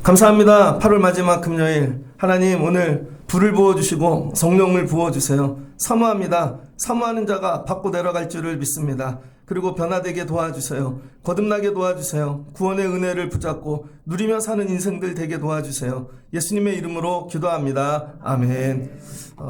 감사합니다. 8월 마지막 금요일 하나님 오늘 불을 부어주시고 성령을 부어주세요. 사모합니다. 사모하는 자가 받고 내려갈 줄을 믿습니다. 그리고 변화되게 도와주세요. 거듭나게 도와주세요. 구원의 은혜를 붙잡고 누리며 사는 인생들 되게 도와주세요. 예수님의 이름으로 기도합니다. 아멘.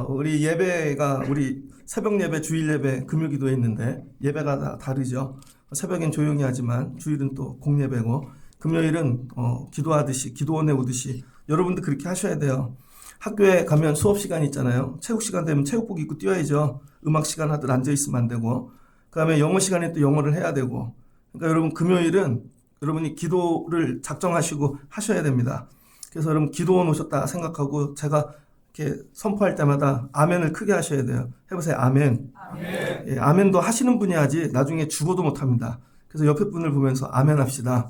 우리 예배가 우리 새벽 예배, 주일 예배, 금요 기도에 있는데 예배가 다 다르죠. 새벽엔 조용히 하지만 주일은 또 공예배고 금요일은 기도하듯이 기도원에 오듯이 여러분도 그렇게 하셔야 돼요. 학교에 가면 수업 시간 있잖아요. 체육 시간 되면 체육복 입고 뛰어야죠. 음악 시간 하듯 앉아 있으면 안 되고 그 다음에 영어 시간에 또 영어를 해야 되고 그러니까 여러분 금요일은 여러분이 기도를 작정하시고 하셔야 됩니다. 그래서 여러분 기도원 오셨다 생각하고 제가 이렇게 선포할 때마다 아멘을 크게 하셔야 돼요. 해보세요. 아멘. 아멘. 예, 아멘도 하시는 분이 하지 나중에 죽어도 못합니다. 그래서 옆에 분을 보면서 아멘 합시다.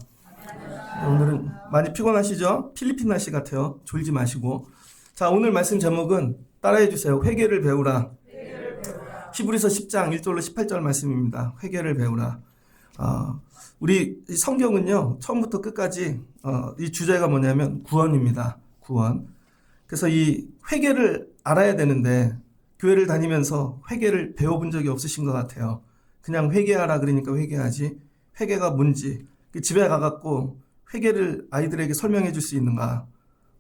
오늘은 많이 피곤하시죠? 필리핀 날씨 같아요. 졸지 마시고. 자, 오늘 말씀 제목은 따라해 주세요. 회개를 배우라. 히브리서 10장 1절로 18절 말씀입니다. 회개를 배우라. 우리 성경은요, 처음부터 끝까지 이 주제가 뭐냐면 구원입니다. 구원. 그래서 이 회개를 알아야 되는데 교회를 다니면서 회개를 배워본 적이 없으신 것 같아요. 그냥 회개하라 그러니까 회개하지. 회개가 뭔지 집에 가갖고 회개를 아이들에게 설명해 줄 수 있는가?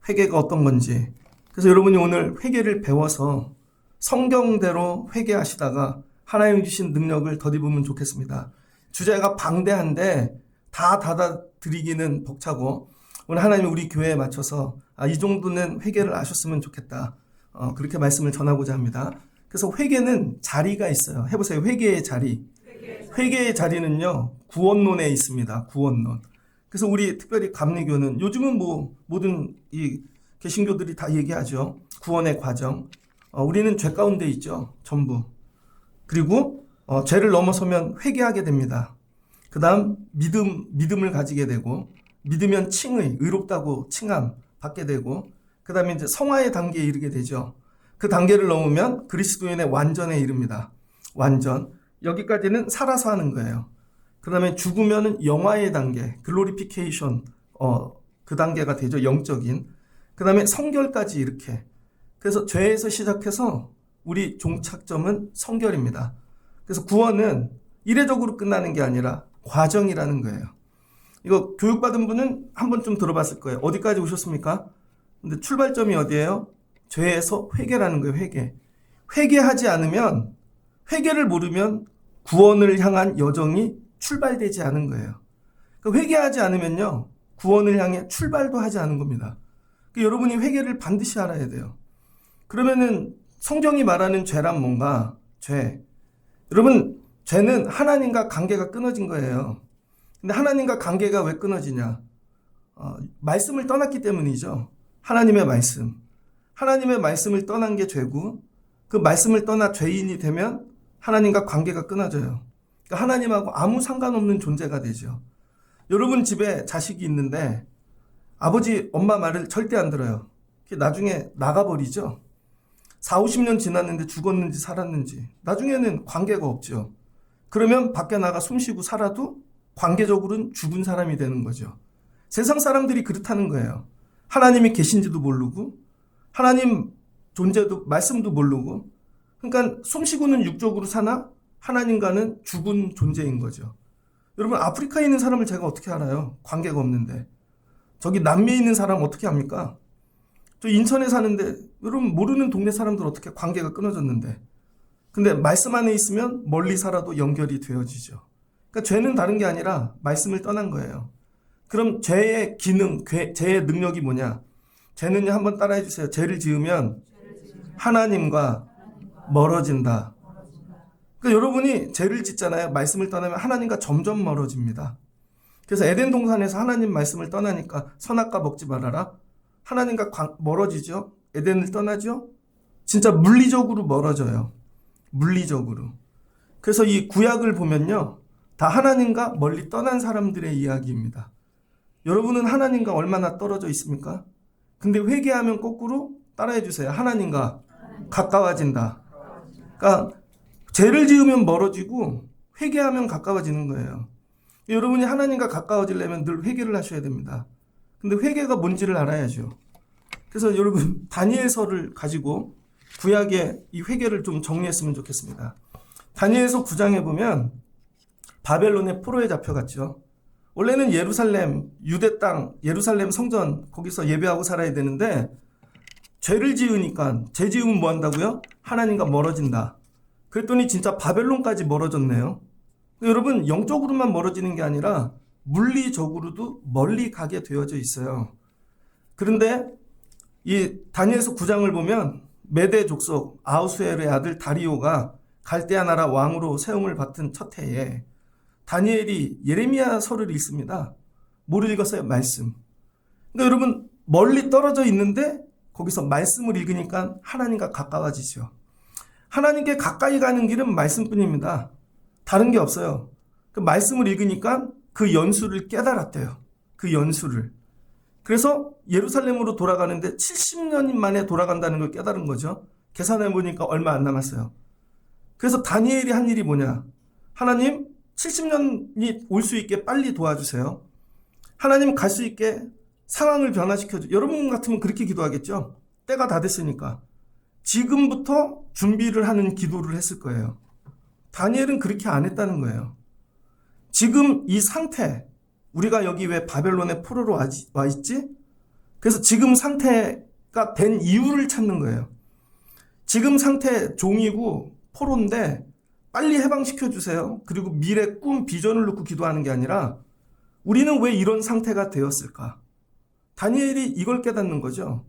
회개가 어떤 건지. 그래서 여러분이 오늘 회개를 배워서 성경대로 회개하시다가 하나님 주신 능력을 덧입으면 좋겠습니다. 주제가 방대한데 다 받아들이기는 벅차고 오늘 하나님이 우리 교회에 맞춰서 이 정도는 회개를 아셨으면 좋겠다. 그렇게 말씀을 전하고자 합니다. 그래서 회개는 자리가 있어요. 해보세요. 회개의 자리. 회개의 자리는요. 구원론에 있습니다. 구원론. 그래서 우리 특별히 감리교는 요즘은 뭐 모든 이 개신교들이 다 얘기하죠. 구원의 과정. 우리는 죄 가운데 있죠. 전부. 그리고 죄를 넘어서면 회개하게 됩니다. 그 다음 믿음을 가지게 되고 믿으면 칭의, 의롭다고 칭함 받게 되고 그 다음에 이제 성화의 단계에 이르게 되죠. 그 단계를 넘으면 그리스도인의 완전에 이릅니다. 완전. 여기까지는 살아서 하는 거예요. 그 다음에 죽으면은 영화의 단계, 글로리피케이션, 그 단계가 되죠. 영적인. 그 다음에 성결까지 이렇게. 그래서 죄에서 시작해서 우리 종착점은 성결입니다. 그래서 구원은 이례적으로 끝나는 게 아니라 과정이라는 거예요. 이거 교육받은 분은 한 번쯤 들어봤을 거예요. 어디까지 오셨습니까? 근데 출발점이 어디예요? 죄에서 회개라는 거예요. 회개. 회개하지 않으면, 회개를 모르면 구원을 향한 여정이 출발되지 않은 거예요. 그러니까 회개하지 않으면요, 구원을 향해 출발도 하지 않은 겁니다. 그러니까 여러분이 회개를 반드시 알아야 돼요. 그러면은 성경이 말하는 죄란 뭔가? 죄. 여러분, 죄는 하나님과 관계가 끊어진 거예요. 근데 하나님과 관계가 왜 끊어지냐? 말씀을 떠났기 때문이죠. 하나님의 말씀. 하나님의 말씀을 떠난 게 죄고, 그 말씀을 떠나 죄인이 되면 하나님과 관계가 끊어져요. 그러니까 하나님하고 아무 상관없는 존재가 되죠. 여러분 집에 자식이 있는데 아버지, 엄마 말을 절대 안 들어요. 나중에 나가버리죠. 4, 50년 지났는데 죽었는지 살았는지 나중에는 관계가 없죠. 그러면 밖에 나가 숨쉬고 살아도 관계적으로는 죽은 사람이 되는 거죠. 세상 사람들이 그렇다는 거예요. 하나님이 계신지도 모르고 하나님 존재도 말씀도 모르고 그러니까 숨쉬고는 육적으로 사나 하나님과는 죽은 존재인 거죠. 여러분 아프리카에 있는 사람을 제가 어떻게 알아요? 관계가 없는데. 저기 남미에 있는 사람 어떻게 합니까? 저 인천에 사는데 여러분 모르는 동네 사람들 어떻게 관계가 끊어졌는데. 근데 말씀 안에 있으면 멀리 살아도 연결이 되어지죠. 그러니까 죄는 다른 게 아니라 말씀을 떠난 거예요. 그럼 죄의 기능, 죄의 능력이 뭐냐? 죄는요, 한번 따라해 주세요. 죄를 지으면 하나님과 멀어진다. 그러니까 여러분이 죄를 짓잖아요. 말씀을 떠나면 하나님과 점점 멀어집니다. 그래서 에덴 동산에서 하나님 말씀을 떠나니까 선악과 먹지 말아라. 하나님과 멀어지죠. 에덴을 떠나죠. 진짜 물리적으로 멀어져요. 물리적으로. 그래서 이 구약을 보면요. 다 하나님과 멀리 떠난 사람들의 이야기입니다. 여러분은 하나님과 얼마나 떨어져 있습니까? 근데 회개하면 거꾸로 따라해 주세요. 하나님과 가까워진다. 그러니까 죄를 지으면 멀어지고 회개하면 가까워지는 거예요. 여러분이 하나님과 가까워지려면 늘 회개를 하셔야 됩니다. 근데 회개가 뭔지를 알아야죠. 그래서 여러분 다니엘서를 가지고 구약의 이 회개를 좀 정리했으면 좋겠습니다. 다니엘서 9장에 보면 바벨론의 포로에 잡혀갔죠. 원래는 예루살렘, 유대 땅, 예루살렘 성전 거기서 예배하고 살아야 되는데 죄를 지으니까 죄 지으면 뭐 한다고요? 하나님과 멀어진다. 그랬더니 진짜 바벨론까지 멀어졌네요. 여러분 영적으로만 멀어지는 게 아니라 물리적으로도 멀리 가게 되어져 있어요. 그런데 이 다니엘서 9장을 보면 메대 족속 아하수에르의 아들 다리오가 갈대아 나라 왕으로 세움을 받은 첫 해에 다니엘이 예레미야서를 읽습니다. 뭐를 읽었어요? 말씀. 그러니까 여러분 멀리 떨어져 있는데 거기서 말씀을 읽으니까 하나님과 가까워지죠. 하나님께 가까이 가는 길은 말씀뿐입니다. 다른 게 없어요. 그 말씀을 읽으니까 그 연수를 깨달았대요. 그 연수를. 그래서 예루살렘으로 돌아가는데 70년 만에 돌아간다는 걸 깨달은 거죠. 계산해 보니까 얼마 안 남았어요. 그래서 다니엘이 한 일이 뭐냐? 하나님 70년이 올 수 있게 빨리 도와주세요. 하나님 갈 수 있게 상황을 변화시켜줘. 여러분 같으면 그렇게 기도하겠죠? 때가 다 됐으니까. 지금부터 준비를 하는 기도를 했을 거예요. 다니엘은 그렇게 안 했다는 거예요. 지금 이 상태, 우리가 여기 왜 바벨론의 포로로 와 있지? 그래서 지금 상태가 된 이유를 찾는 거예요. 지금 상태 종이고 포로인데 빨리 해방시켜 주세요. 그리고 미래 꿈 비전을 놓고 기도하는 게 아니라 우리는 왜 이런 상태가 되었을까? 다니엘이 이걸 깨닫는 거죠.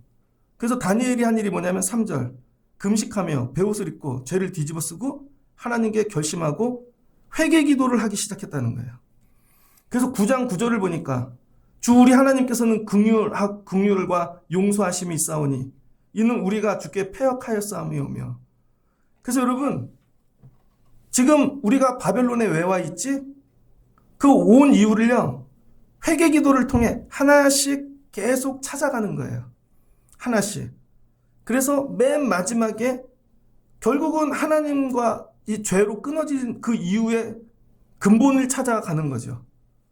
그래서 다니엘이 한 일이 뭐냐면 3절 금식하며 베옷을 입고 죄를 뒤집어 쓰고 하나님께 결심하고 회개 기도를 하기 시작했다는 거예요. 그래서 9장 9절을 보니까 주 우리 하나님께서는 긍휼과 용서하심이 있사오니 이는 우리가 주께 패역하였사오며. 그래서 여러분 지금 우리가 바벨론에 왜 와 있지? 그 온 이유를요 회개 기도를 통해 하나씩 계속 찾아가는 거예요. 하나씩. 그래서 맨 마지막에 결국은 하나님과 이 죄로 끊어진 그 이유의 근본을 찾아가는 거죠.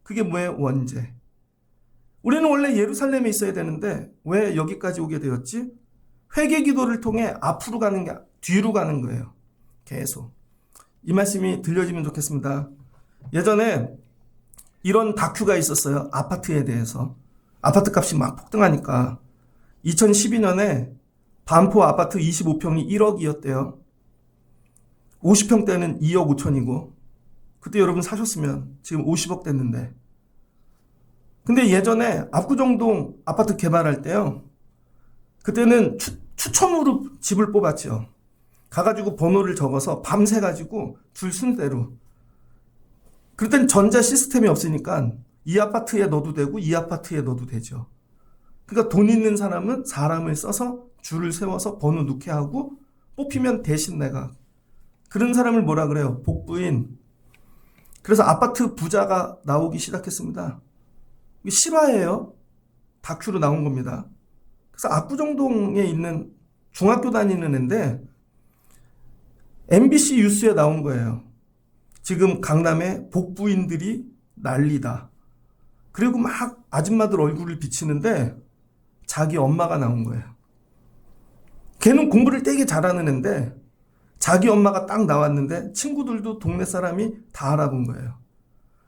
그게 뭐예요? 원죄. 우리는 원래 예루살렘에 있어야 되는데 왜 여기까지 오게 되었지? 회개 기도를 통해 앞으로 가는 게 뒤로 가는 거예요. 계속. 이 말씀이 들려지면 좋겠습니다. 예전에 이런 다큐가 있었어요. 아파트에 대해서. 아파트 값이 막 폭등하니까 2012년에 반포 아파트 25평이 1억이었대요. 50평대는 2억 5천이고 그때 여러분 사셨으면 지금 50억 됐는데 근데 예전에 압구정동 아파트 개발할 때요. 그때는 추첨으로 집을 뽑았죠. 가가지고 번호를 적어서 밤새 가지고 줄 순대로. 그럴 전자 시스템이 없으니까 이 아파트에 넣어도 되고 이 아파트에 넣어도 되죠. 그러니까 돈 있는 사람은 사람을 써서 줄을 세워서 번호 넣게 하고 뽑히면 대신 내가. 그런 사람을 뭐라 그래요? 복부인. 그래서 아파트 부자가 나오기 시작했습니다. 이게 실화예요. 다큐로 나온 겁니다. 그래서 압구정동에 있는 중학교 다니는 애인데 MBC 뉴스에 나온 거예요. 지금 강남에 복부인들이 난리다. 그리고 막 아줌마들 얼굴을 비치는데 자기 엄마가 나온 거예요. 걔는 공부를 되게 잘하는 애인데 자기 엄마가 딱 나왔는데 친구들도 동네 사람이 다 알아본 거예요.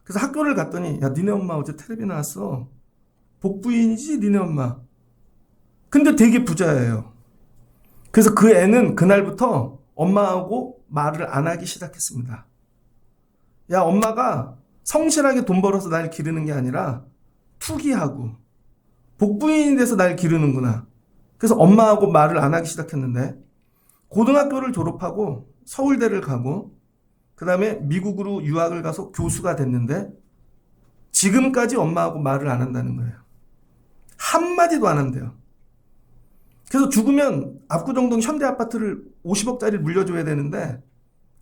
그래서 학교를 갔더니 야 니네 엄마 어제 텔레비 나왔어. 복부인이지 니네 엄마. 근데 되게 부자예요. 그래서 그 애는 그날부터 엄마하고 말을 안 하기 시작했습니다. 야 엄마가 성실하게 돈 벌어서 날 기르는 게 아니라 투기하고 복부인이 돼서 날 기르는구나. 그래서 엄마하고 말을 안 하기 시작했는데 고등학교를 졸업하고 서울대를 가고 그 다음에 미국으로 유학을 가서 교수가 됐는데 지금까지 엄마하고 말을 안 한다는 거예요. 한마디도 안 한대요. 그래서 죽으면 압구정동 현대아파트를 50억짜리 물려줘야 되는데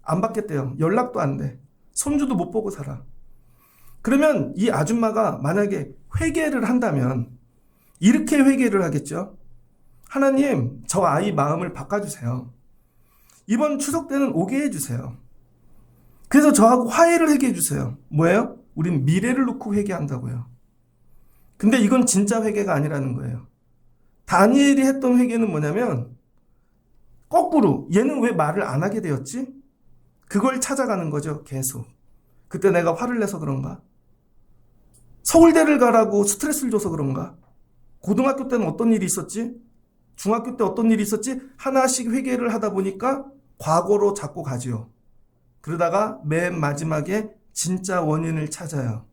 안 받겠대요. 연락도 안 돼. 손주도 못 보고 살아. 그러면 이 아줌마가 만약에 회개를 한다면 이렇게 회개를 하겠죠. 하나님, 저 아이 마음을 바꿔주세요. 이번 추석 때는 오게 해주세요. 그래서 저하고 화해를 하게 해주세요. 뭐예요? 우린 미래를 놓고 회개한다고요. 근데 이건 진짜 회개가 아니라는 거예요. 다니엘이 했던 회개는 뭐냐면 거꾸로 얘는 왜 말을 안 하게 되었지? 그걸 찾아가는 거죠. 계속. 그때 내가 화를 내서 그런가? 서울대를 가라고 스트레스를 줘서 그런가? 고등학교 때는 어떤 일이 있었지? 중학교 때 어떤 일이 있었지? 하나씩 회개를 하다 보니까 과거로 자꾸 가지요. 그러다가 맨 마지막에 진짜 원인을 찾아요.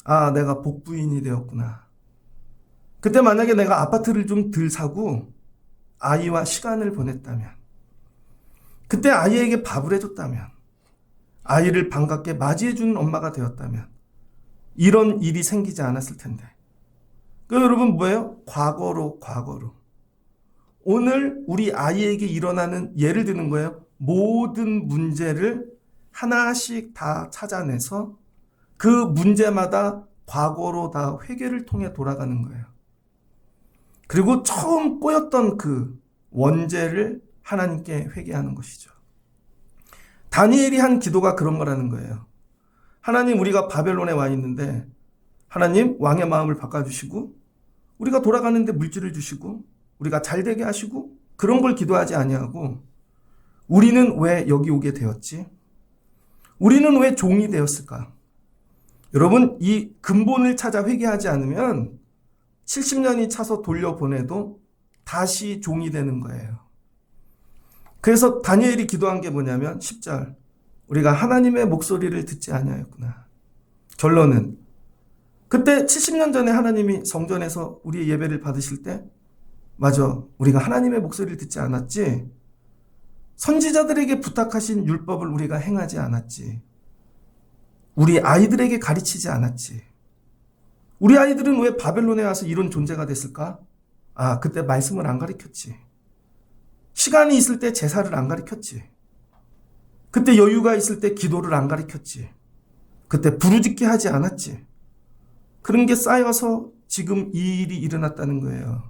아, 내가 복부인이 되었구나. 그때 만약에 내가 아파트를 좀 덜 사고 아이와 시간을 보냈다면, 그때 아이에게 밥을 해줬다면, 아이를 반갑게 맞이해주는 엄마가 되었다면 이런 일이 생기지 않았을 텐데. 그러니까 여러분 뭐예요? 과거로. 오늘 우리 아이에게 일어나는, 예를 드는 거예요. 모든 문제를 하나씩 다 찾아내서 그 문제마다 과거로 다 회개를 통해 돌아가는 거예요. 그리고 처음 꼬였던 그 원죄를 하나님께 회개하는 것이죠. 다니엘이 한 기도가 그런 거라는 거예요. 하나님, 우리가 바벨론에 와 있는데 하나님 왕의 마음을 바꿔주시고 우리가 돌아가는데 물질을 주시고 우리가 잘 되게 하시고, 그런 걸 기도하지 아니하고 우리는 왜 여기 오게 되었지? 우리는 왜 종이 되었을까? 여러분, 이 근본을 찾아 회개하지 않으면 70년이 차서 돌려보내도 다시 종이 되는 거예요. 그래서 다니엘이 기도한 게 뭐냐면 10절, 우리가 하나님의 목소리를 듣지 아니하였구나. 결론은 그때 70년 전에 하나님이 성전에서 우리의 예배를 받으실 때, 맞아, 우리가 하나님의 목소리를 듣지 않았지. 선지자들에게 부탁하신 율법을 우리가 행하지 않았지. 우리 아이들에게 가르치지 않았지. 우리 아이들은 왜 바벨론에 와서 이런 존재가 됐을까? 아, 그때 말씀을 안 가르쳤지. 시간이 있을 때 제사를 안 가르쳤지. 그때 여유가 있을 때 기도를 안 가르쳤지. 그때 부르짖게 하지 않았지. 그런 게 쌓여서 지금 이 일이 일어났다는 거예요.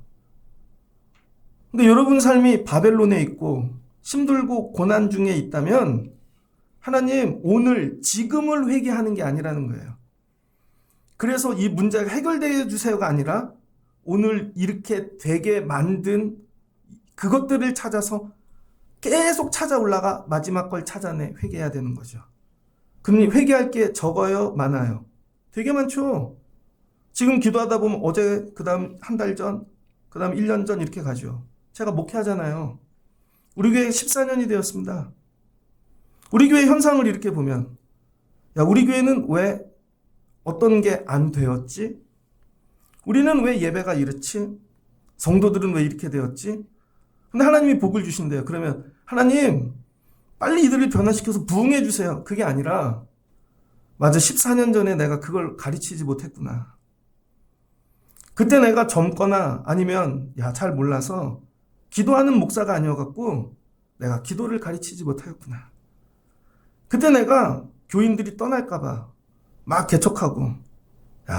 근데 여러분 삶이 바벨론에 있고 힘들고 고난 중에 있다면 하나님, 오늘 지금을 회개하는 게 아니라는 거예요. 그래서 이 문제가 해결되어 주세요가 아니라 오늘 이렇게 되게 만든 그것들을 찾아서 계속 찾아 올라가 마지막 걸 찾아내 회개해야 되는 거죠. 그럼 회개할 게 적어요? 많아요? 되게 많죠. 지금 기도하다 보면 어제, 그 다음 한 달 전, 그 다음 1년 전 이렇게 가죠. 제가 목회하잖아요. 우리 교회 14년이 되었습니다. 우리 교회 현상을 이렇게 보면, 야, 우리 교회는 왜 어떤 게 안 되었지? 우리는 왜 예배가 이렇지? 성도들은 왜 이렇게 되었지? 근데 하나님이 복을 주신대요. 그러면 하나님, 빨리 이들을 변화시켜서 부흥해 주세요. 그게 아니라, 맞아, 14년 전에 내가 그걸 가르치지 못했구나. 그때 내가 젊거나 아니면 잘 몰라서 기도하는 목사가 아니어갖고 내가 기도를 가르치지 못하였구나. 그때 내가 교인들이 떠날까봐 막 개척하고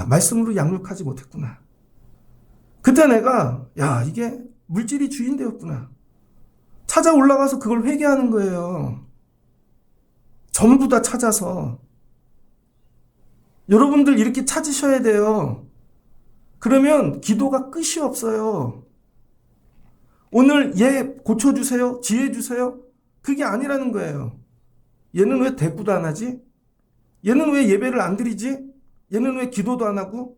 말씀으로 양육하지 못했구나. 그때 내가 이게 물질이 주인 되었구나. 찾아 올라가서 그걸 회개하는 거예요. 전부 다 찾아서. 여러분들 이렇게 찾으셔야 돼요. 그러면 기도가 끝이 없어요. 오늘 얘 고쳐주세요, 지혜주세요, 그게 아니라는 거예요. 얘는 왜 대꾸도 안 하지? 얘는 왜 예배를 안 드리지? 얘는 왜 기도도 안 하고?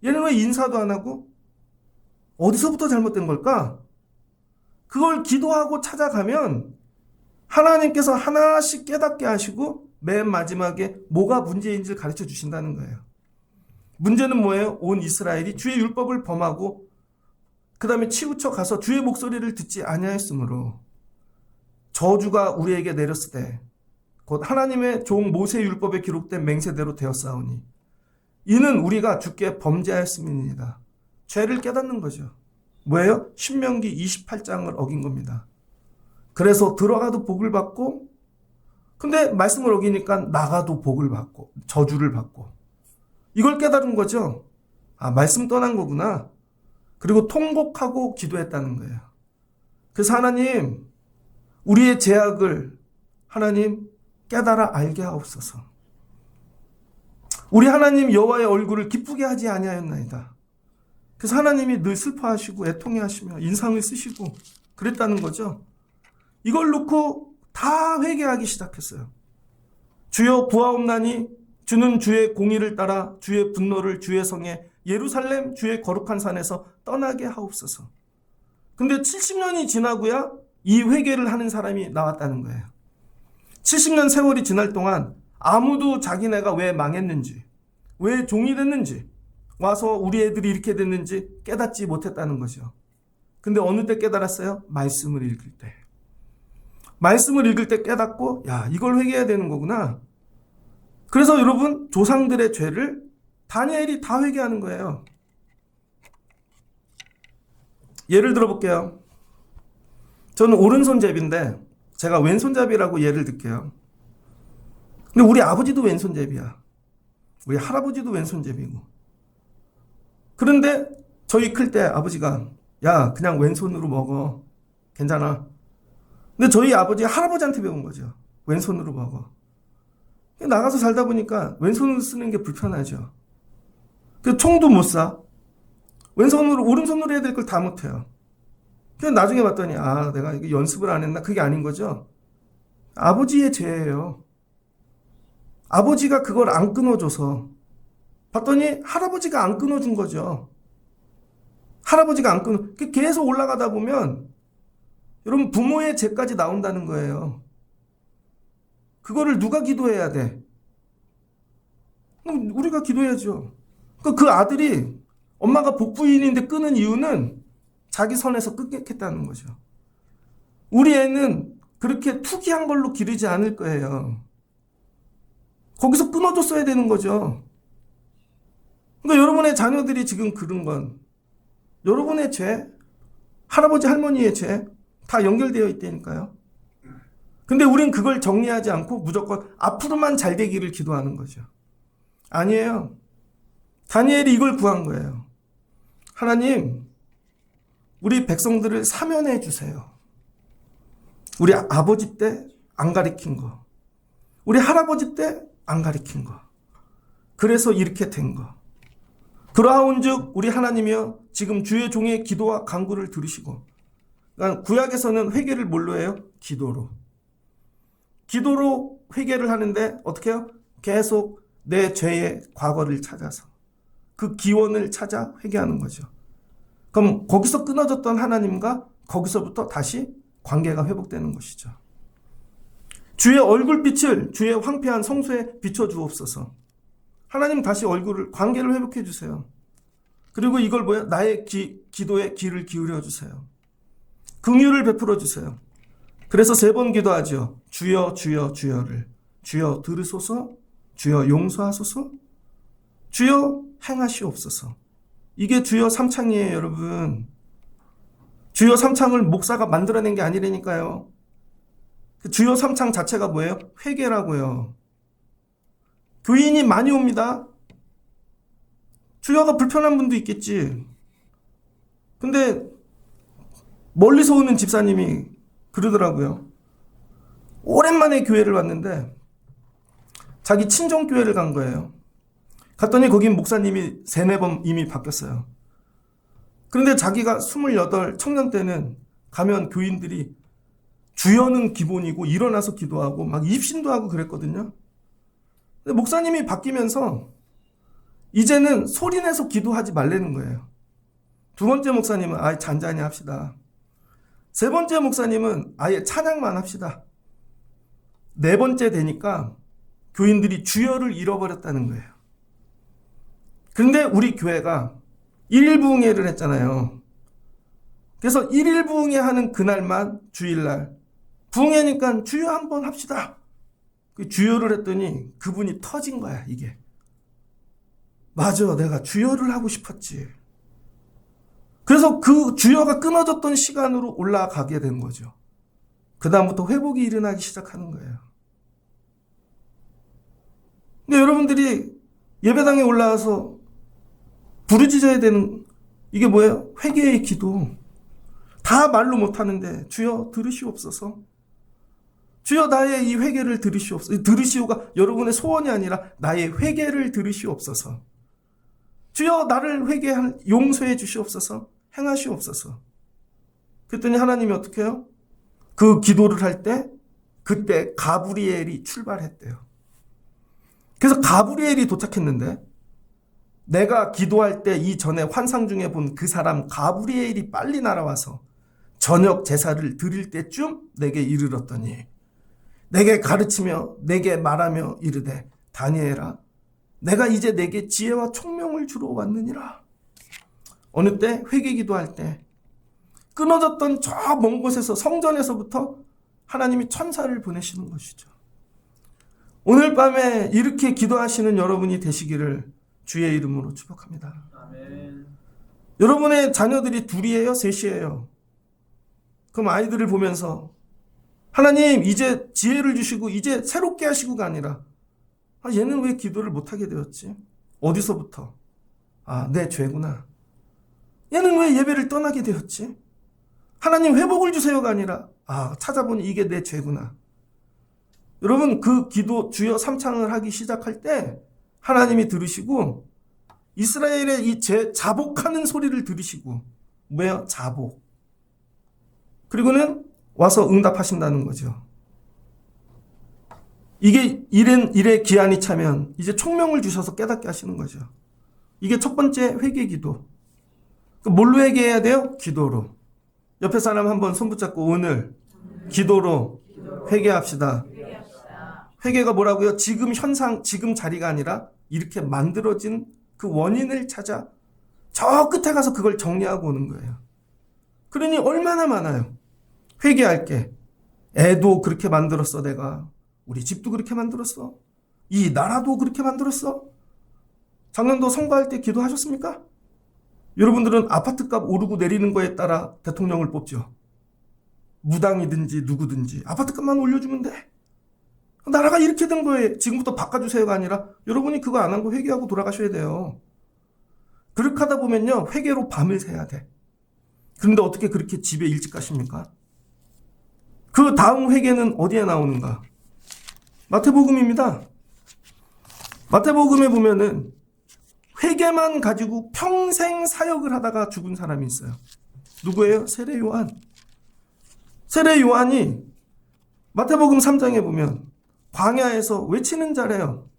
얘는 왜 인사도 안 하고? 어디서부터 잘못된 걸까? 그걸 기도하고 찾아가면 하나님께서 하나씩 깨닫게 하시고 맨 마지막에 뭐가 문제인지를 가르쳐 주신다는 거예요. 문제는 뭐예요? 온 이스라엘이 주의 율법을 범하고 그 다음에 치우쳐 가서 주의 목소리를 듣지 아니하였으므로 저주가 우리에게 내렸을 때 곧 하나님의 종 모세의 율법에 기록된 맹세대로 되었사오니 이는 우리가 주께 범죄하였음이니이다. 죄를 깨닫는 거죠. 뭐예요? 신명기 28장을 어긴 겁니다. 그래서 들어가도 복을 받고, 근데 말씀을 어기니까 나가도 복을 받고 저주를 받고, 이걸 깨달은 거죠. 말씀 떠난 거구나. 그리고 통곡하고 기도했다는 거예요. 그래서 하나님, 우리의 죄악을 하나님 깨달아 알게 하옵소서. 우리 하나님 여호와의 얼굴을 기쁘게 하지 아니하였나이다. 그래서 하나님이 늘 슬퍼하시고 애통해 하시며 인상을 쓰시고 그랬다는 거죠. 이걸 놓고 다 회개하기 시작했어요. 주여 부하옵나니 주는 주의 공의를 따라 주의 분노를 주의 성에 예루살렘 주의 거룩한 산에서 떠나게 하옵소서. 근데 70년이 지나고야 이 회개를 하는 사람이 나왔다는 거예요. 70년 세월이 지날 동안 아무도 자기네가 왜 망했는지, 왜 종이 됐는지, 와서 우리 애들이 이렇게 됐는지 깨닫지 못했다는 거죠. 근데 어느 때 깨달았어요? 말씀을 읽을 때. 말씀을 읽을 때 깨닫고, 야, 이걸 회개해야 되는 거구나. 그래서 여러분, 조상들의 죄를 다니엘이 다 회개하는 거예요. 예를 들어볼게요. 저는 오른손잡이인데 제가 왼손잡이라고 예를 들게요. 근데 우리 아버지도 왼손잡이야. 우리 할아버지도 왼손잡이고. 그런데 저희 클 때 아버지가 야, 그냥 왼손으로 먹어. 괜찮아. 근데 저희 아버지 할아버지한테 배운 거죠. 왼손으로 먹어. 나가서 살다 보니까 왼손으로 쓰는 게 불편하죠. 그 총도 못 쏴. 왼손으로, 오른손으로 해야 될 걸 다 못해요. 그래서 나중에 봤더니, 아, 내가 이거 연습을 안 했나? 그게 아닌 거죠. 아버지의 죄예요. 아버지가 그걸 안 끊어줘서. 봤더니 할아버지가 안 끊어준 거죠. 할아버지가 안 끊어. 계속 올라가다 보면, 여러분, 부모의 죄까지 나온다는 거예요. 그거를 누가 기도해야 돼? 우리가 기도해야죠. 그 아들이 엄마가 복부인인데 끊은 이유는 자기 선에서 끊겠다는 거죠. 우리 애는 그렇게 투기한 걸로 기르지 않을 거예요. 거기서 끊어줬어야 되는 거죠. 그러니까 여러분의 자녀들이 지금 그런 건 여러분의 죄, 할아버지 할머니의 죄 다 연결되어 있다니까요. 근데 우린 그걸 정리하지 않고 무조건 앞으로만 잘 되기를 기도하는 거죠. 아니에요. 다니엘이 이걸 구한 거예요. 하나님, 우리 백성들을 사면해 주세요. 우리 아버지 때 안 가르친 거. 우리 할아버지 때 안 가르친 거. 그래서 이렇게 된 거. 그러하온즉 우리 하나님이여 지금 주의 종의 기도와 간구를 들으시고, 그러니까 구약에서는 회개를 뭘로 해요? 기도로. 기도로 회개를 하는데 어떻게 해요? 계속 내 죄의 과거를 찾아서 그 기원을 찾아 회개하는 거죠. 그럼 거기서 끊어졌던 하나님과 거기서부터 다시 관계가 회복되는 것이죠. 주의 얼굴빛을 주의 황폐한 성소에 비춰주옵소서. 하나님 다시 얼굴을, 관계를 회복해 주세요. 그리고 이걸 뭐야? 나의 기도에 귀를 기울여 주세요. 긍휼을 베풀어 주세요. 그래서 3번 기도하죠. 주여 주여 주여를. 주여 들으소서. 주여 용서하소서. 주여 행하시옵소서. 이게 주여 삼창이에요, 여러분. 주여 삼창을 목사가 만들어낸 게 아니라니까요. 주여 삼창 자체가 뭐예요? 회개라고요. 교인이 많이 옵니다. 주여가 불편한 분도 있겠지. 근데 멀리서 오는 집사님이 그러더라고요. 오랜만에 교회를 왔는데 자기 친정교회를 간 거예요. 갔더니 거긴 목사님이 3-4번 이미 바뀌었어요. 그런데 자기가 28 청년 때는 가면 교인들이 주여는 기본이고 일어나서 기도하고 막 입신도 하고 그랬거든요. 근데 목사님이 바뀌면서 이제는 소리내서 기도하지 말라는 거예요. 2번째 목사님은 아예 잔잔히 합시다. 3번째 목사님은 아예 찬양만 합시다. 4번째 되니까 교인들이 주여를 잃어버렸다는 거예요. 그런데 우리 교회가 1일 부흥회를 했잖아요. 그래서 1일 부흥회 하는 그날만 주일날 부흥회니까 주여 한번 합시다. 주여를 했더니 그분이 터진 거야, 이게. 맞아, 내가 주여를 하고 싶었지. 그래서 그 주여가 끊어졌던 시간으로 올라가게 된 거죠. 그 다음부터 회복이 일어나기 시작하는 거예요. 근데 여러분들이 예배당에 올라와서 부르짖어야 되는 이게 뭐예요? 회개의 기도. 다 말로 못하는데 주여 들으시옵소서. 주여 나의 이 회개를 들으시옵소서. 들으시오가 여러분의 소원이 아니라 나의 회개를 들으시옵소서. 주여 나를 회개한 용서해 주시옵소서. 행하시옵소서. 그랬더니 하나님이 어떻게 해요? 그 기도를 할 때 그때 가브리엘이 출발했대요. 그래서 가브리엘이 도착했는데 내가 기도할 때 이전에 환상 중에 본 그 사람 가브리엘이 빨리 날아와서 저녁 제사를 드릴 때쯤 내게 이르렀더니 내게 가르치며 내게 말하며 이르되 다니엘아 내가 이제 내게 지혜와 총명을 주러 왔느니라. 어느 때 회개 기도할 때 끊어졌던 저 먼 곳에서 성전에서부터 하나님이 천사를 보내시는 것이죠. 오늘 밤에 이렇게 기도하시는 여러분이 되시기를 주의 이름으로 축복합니다. 아멘. 여러분의 자녀들이 둘이에요? 셋이에요? 그럼 아이들을 보면서 하나님 이제 지혜를 주시고 이제 새롭게 하시고가 아니라 얘는 왜 기도를 못하게 되었지? 어디서부터? 내 죄구나. 얘는 왜 예배를 떠나게 되었지? 하나님 회복을 주세요가 아니라 찾아보니 이게 내 죄구나. 여러분 그 기도 주여 삼창을 하기 시작할 때 하나님이 들으시고 이스라엘의 이 자복하는 소리를 들으시고 뭐예요? 자복. 그리고는 와서 응답하신다는 거죠. 이게 일에 기한이 차면 이제 총명을 주셔서 깨닫게 하시는 거죠. 이게 첫 번째 회개 기도. 뭘로 회개해야 돼요? 기도로. 옆에 사람 한번 손 붙잡고 오늘 기도로 회개합시다. 회개가 뭐라고요? 지금 현상, 지금 자리가 아니라 이렇게 만들어진 그 원인을 찾아 저 끝에 가서 그걸 정리하고 오는 거예요. 그러니 얼마나 많아요. 회개할 게. 애도 그렇게 만들었어 내가. 우리 집도 그렇게 만들었어. 이 나라도 그렇게 만들었어. 작년도 선거할 때 기도하셨습니까? 여러분들은 아파트값 오르고 내리는 거에 따라 대통령을 뽑죠. 무당이든지 누구든지 아파트값만 올려주면 돼. 나라가 이렇게 된 거예요. 지금부터 바꿔주세요가 아니라 여러분이 그거 안 하고 회개하고 돌아가셔야 돼요. 그렇게 하다 보면요. 회개로 밤을 새야 돼. 그런데 어떻게 그렇게 집에 일찍 가십니까? 그 다음 회개는 어디에 나오는가? 마태복음입니다. 마태복음에 보면은 회개만 가지고 평생 사역을 하다가 죽은 사람이 있어요. 누구예요? 세례 요한. 세례 요한이 마태복음 3장에 보면 광야에서 외치는 자래요.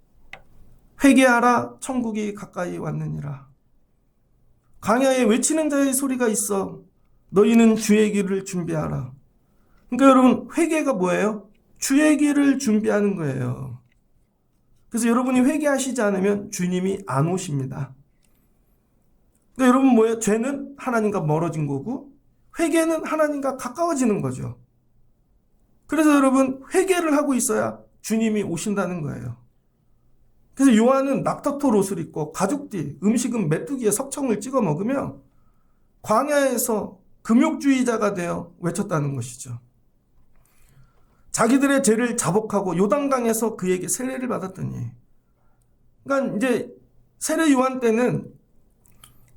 회개하라 천국이 가까이 왔느니라. 광야에 외치는 자의 소리가 있어. 너희는 주의 길을 준비하라. 그러니까 여러분 회개가 뭐예요? 주의 길을 준비하는 거예요. 그래서 여러분이 회개하시지 않으면 주님이 안 오십니다. 그러니까 여러분 뭐예요? 죄는 하나님과 멀어진 거고 회개는 하나님과 가까워지는 거죠. 그래서 여러분 회개를 하고 있어야 주님이 오신다는 거예요. 그래서 요한은 낙타토 옷을 입고 가죽띠, 음식은 메뚜기에 석청을 찍어 먹으며 광야에서 금욕주의자가 되어 외쳤다는 것이죠. 자기들의 죄를 자복하고 요단강에서 그에게 세례를 받았더니, 그러니까 이제 세례 요한 때는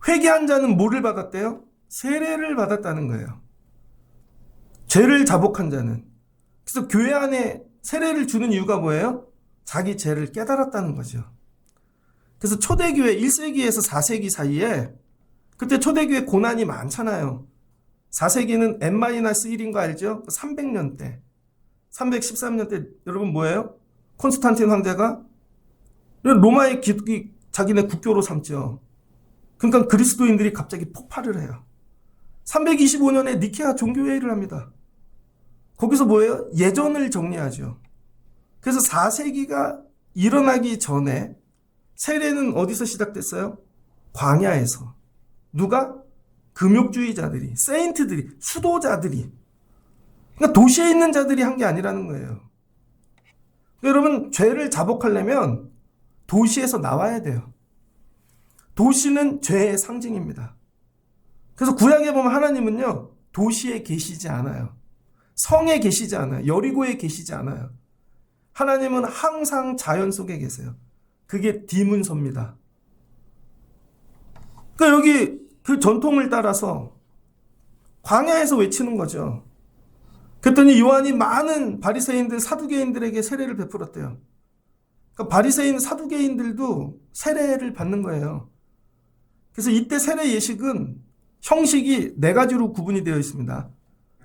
회개한 자는 뭐를 받았대요? 세례를 받았다는 거예요. 죄를 자복한 자는. 그래서 교회 안에 세례를 주는 이유가 뭐예요? 자기 죄를 깨달았다는 거죠. 그래서 초대교회 1세기에서 4세기 사이에 그때 초대교회 고난이 많잖아요. 4세기는 N-1인 거 알죠? 300년 때. 313년 때 여러분 뭐예요? 콘스탄틴 황제가 로마의 기독이 자기네 국교로 삼죠. 그러니까 그리스도인들이 갑자기 폭발을 해요. 325년에 니케아 종교회의를 합니다. 거기서 뭐예요? 예전을 정리하죠. 그래서 4세기가 일어나기 전에 세례는 어디서 시작됐어요? 광야에서. 누가? 금욕주의자들이, 세인트들이, 수도자들이. 그러니까 도시에 있는 자들이 한 게 아니라는 거예요. 여러분 죄를 자복하려면 도시에서 나와야 돼요. 도시는 죄의 상징입니다. 그래서 구약에 보면 하나님은요 도시에 계시지 않아요. 성에 계시지 않아요. 여리고에 계시지 않아요. 하나님은 항상 자연 속에 계세요. 그게 디문서입니다. 그러니까 여기 그 전통을 따라서 광야에서 외치는 거죠. 그랬더니 요한이 많은 바리새인들, 사두개인들에게 세례를 베풀었대요. 그러니까 바리새인, 사두개인들도 세례를 받는 거예요. 그래서 이때 세례 예식은 형식이 4가지로 구분이 되어 있습니다.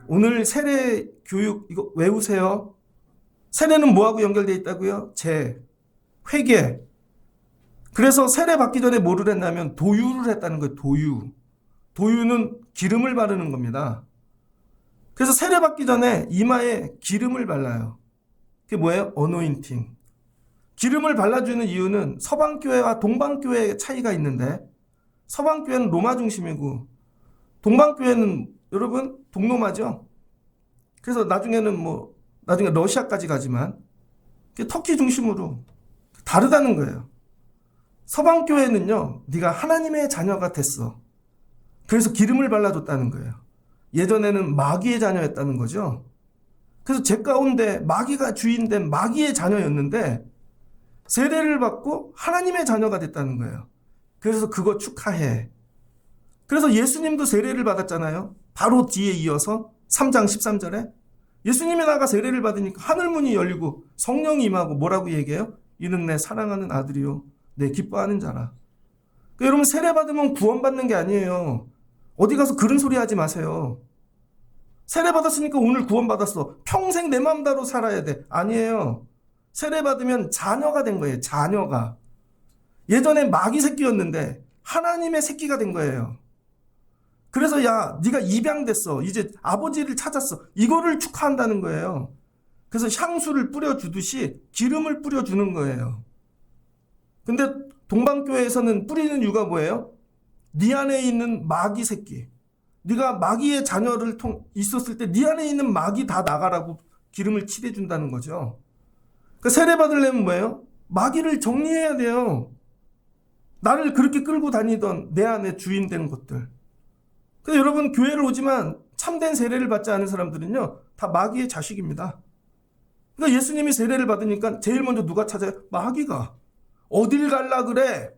오늘 세례 교육 이거 외우세요. 세례는 뭐하고 연결되어 있다고요? 회개. 그래서 세례 받기 전에 뭐를 했냐면 도유를 했다는 거예요. 도유는 기름을 바르는 겁니다. 그래서 세례 받기 전에 이마에 기름을 발라요. 그게 뭐예요? 어노인팅. 기름을 발라주는 이유는 서방교회와 동방교회의 차이가 있는데, 서방교회는 로마 중심이고 동방교회는 여러분 동로마죠. 그래서 나중에 러시아까지 가지만 터키 중심으로 다르다는 거예요. 서방교회는요, 네가 하나님의 자녀가 됐어. 그래서 기름을 발라줬다는 거예요. 예전에는 마귀의 자녀였다는 거죠. 그래서 제 가운데 마귀가 주인된 마귀의 자녀였는데 세례를 받고 하나님의 자녀가 됐다는 거예요. 그래서 그거 축하해. 그래서 예수님도 세례를 받았잖아요. 바로 뒤에 이어서 3장 13절에 예수님이 나가 세례를 받으니까 하늘문이 열리고 성령이 임하고 뭐라고 얘기해요? 이는 내 사랑하는 아들이요 내 기뻐하는 자라. 그러니까 여러분, 세례 받으면 구원받는 게 아니에요. 어디 가서 그런 소리 하지 마세요. 세례 받았으니까 오늘 구원받았어. 평생 내 맘대로 살아야 돼. 아니에요. 세례 받으면 자녀가 된 거예요. 자녀가. 예전에 마귀 새끼였는데 하나님의 새끼가 된 거예요. 그래서 야, 네가 입양됐어. 이제 아버지를 찾았어. 이거를 축하한다는 거예요. 그래서 향수를 뿌려주듯이 기름을 뿌려주는 거예요. 근데 동방교회에서는 뿌리는 이유가 뭐예요? 네 안에 있는 마귀 새끼. 네가 마귀의 자녀를 있었을 때 네 안에 있는 마귀 다 나가라고 기름을 칠해준다는 거죠. 그러니까 세례 받으려면 뭐예요? 마귀를 정리해야 돼요. 나를 그렇게 끌고 다니던 내 안에 주인 된 것들. 그래서 여러분, 교회를 오지만 참된 세례를 받지 않은 사람들은요, 다 마귀의 자식입니다. 그러니까 예수님이 세례를 받으니까 제일 먼저 누가 찾아요? 마귀가. 어딜 갈라 그래?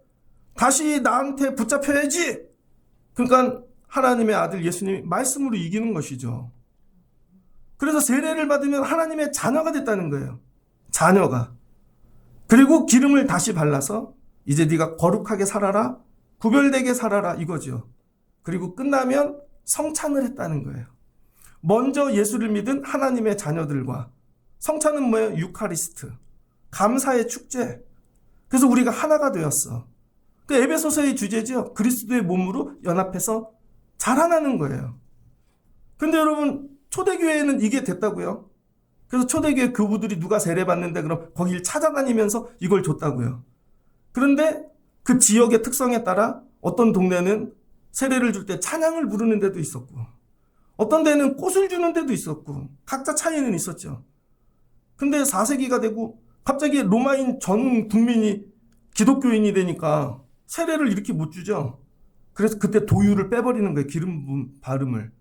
다시 나한테 붙잡혀야지. 그러니까 하나님의 아들 예수님이 말씀으로 이기는 것이죠. 그래서 세례를 받으면 하나님의 자녀가 됐다는 거예요. 자녀가. 그리고 기름을 다시 발라서 이제 네가 거룩하게 살아라, 구별되게 살아라, 이거죠. 그리고 끝나면 성찬을 했다는 거예요. 먼저 예수를 믿은 하나님의 자녀들과, 성찬은 뭐예요? 유카리스트, 감사의 축제. 그래서 우리가 하나가 되었어. 그 에베소서의 주제죠. 그리스도의 몸으로 연합해서 자라나는 거예요. 근데 여러분, 초대교회에는 이게 됐다고요? 그래서 초대교회 교부들이 누가 세례받는데 그럼 거길 찾아다니면서 이걸 줬다고요. 그런데 그 지역의 특성에 따라 어떤 동네는 세례를 줄 때 찬양을 부르는 데도 있었고, 어떤 데는 꽃을 주는 데도 있었고, 각자 차이는 있었죠. 근데 4세기가 되고 갑자기 로마인 전 국민이 기독교인이 되니까 세례를 이렇게 못 주죠. 그래서 그때 도유를 빼버리는 거예요. 기름 바름을.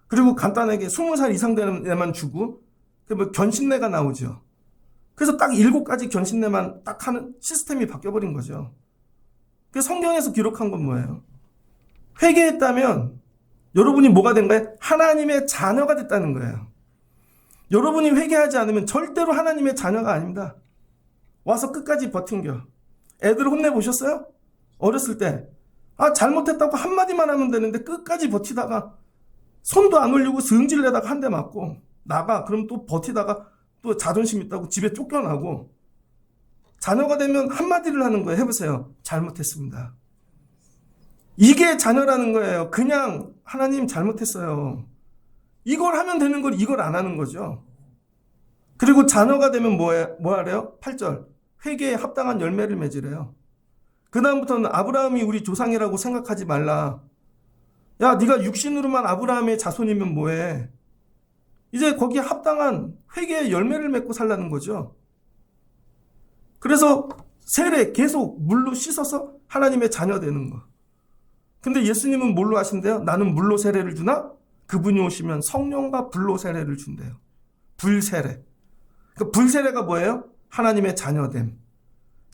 그리고 간단하게 20살 이상 되는 애만 주고, 견신례가 나오죠. 그래서 딱 7가지 견신례만 딱 하는 시스템이 바뀌어버린 거죠. 그래서 성경에서 기록한 건 뭐예요? 회개했다면 여러분이 뭐가 된 거예요? 하나님의 자녀가 됐다는 거예요. 여러분이 회개하지 않으면 절대로 하나님의 자녀가 아닙니다. 와서 끝까지 버틴겨. 애들 혼내보셨어요? 어렸을 때. 잘못했다고 한마디만 하면 되는데 끝까지 버티다가 손도 안 올리고 승질 내다가 한 대 맞고 나가. 그럼 또 버티다가 또 자존심 있다고 집에 쫓겨나고. 자녀가 되면 한마디를 하는 거예요. 해보세요. 잘못했습니다. 이게 자녀라는 거예요. 그냥 하나님 잘못했어요. 이걸 하면 되는 걸 이걸 안 하는 거죠. 그리고 자녀가 되면 뭐 하래요? 8절. 회개에 합당한 열매를 맺으래요. 그 다음부터는 아브라함이 우리 조상이라고 생각하지 말라. 야, 네가 육신으로만 아브라함의 자손이면 뭐해? 이제 거기에 합당한 회개의 열매를 맺고 살라는 거죠. 그래서 세례 계속 물로 씻어서 하나님의 자녀 되는 거. 근데 예수님은 뭘로 하신대요? 나는 물로 세례를 주나? 그분이 오시면 성령과 불로 세례를 준대요. 불세례. 그러니까 불세례가 뭐예요? 하나님의 자녀됨.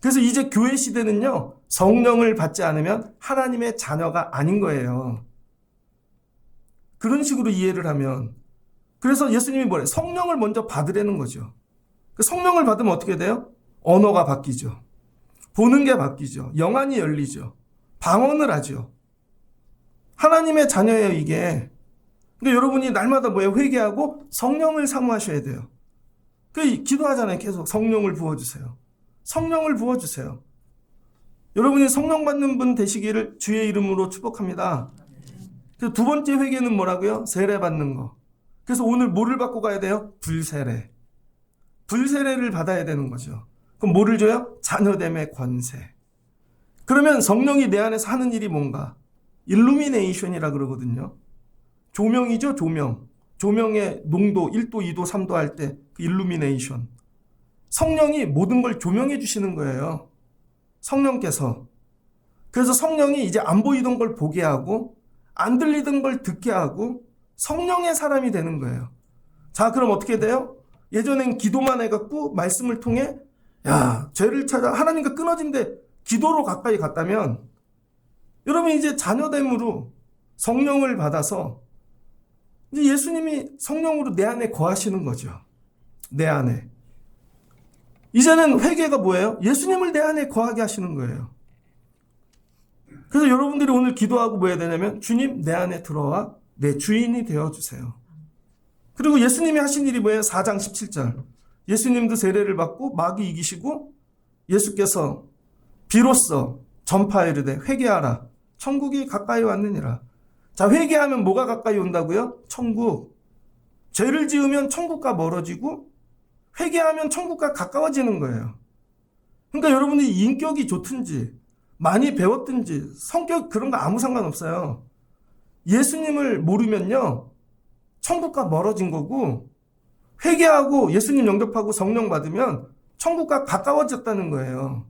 그래서 이제 교회 시대는요, 성령을 받지 않으면 하나님의 자녀가 아닌 거예요. 그런 식으로 이해를 하면, 그래서 예수님이 뭐래요? 성령을 먼저 받으라는 거죠. 그 성령을 받으면 어떻게 돼요? 언어가 바뀌죠. 보는 게 바뀌죠. 영안이 열리죠. 방언을 하죠. 하나님의 자녀예요, 이게. 근데 여러분이 날마다 뭐예요? 회개하고 성령을 사모하셔야 돼요. 그 기도하잖아요. 계속 성령을 부어주세요. 성령을 부어주세요. 여러분이 성령 받는 분 되시기를 주의 이름으로 축복합니다. 그래서 두 번째 회개는 뭐라고요? 세례 받는 거. 그래서 오늘 뭐를 받고 가야 돼요? 불세례. 불세례를 받아야 되는 거죠. 그럼 뭐를 줘요? 자녀됨의 권세. 그러면 성령이 내 안에서 하는 일이 뭔가? 일루미네이션이라 그러거든요. 조명이죠, 조명. 조명의 농도 1도, 2도, 3도 할 때 그 일루미네이션. 성령이 모든 걸 조명해 주시는 거예요. 성령께서. 그래서 성령이 이제 안 보이던 걸 보게 하고 안 들리던 걸 듣게 하고 성령의 사람이 되는 거예요. 자, 그럼 어떻게 돼요? 예전엔 기도만 해갖고 말씀을 통해 죄를 찾아 하나님과 끊어진데 기도로 가까이 갔다면 여러분 이제 자녀됨으로 성령을 받아서 이제 예수님이 성령으로 내 안에 거하시는 거죠. 내 안에. 이제는 회개가 뭐예요? 예수님을 내 안에 거하게 하시는 거예요. 그래서 여러분들이 오늘 기도하고 뭐 해야 되냐면 주님 내 안에 들어와 내 주인이 되어주세요. 그리고 예수님이 하신 일이 뭐예요? 4장 17절. 예수님도 세례를 받고 마귀 이기시고 예수께서 비로소 전파에 이르되 회개하라. 천국이 가까이 왔느니라. 자, 회개하면 뭐가 가까이 온다고요? 천국. 죄를 지으면 천국과 멀어지고 회개하면 천국과 가까워지는 거예요. 그러니까 여러분이 인격이 좋든지 많이 배웠든지 성격 그런 거 아무 상관없어요. 예수님을 모르면요. 천국과 멀어진 거고 회개하고 예수님 영접하고 성령 받으면 천국과 가까워졌다는 거예요.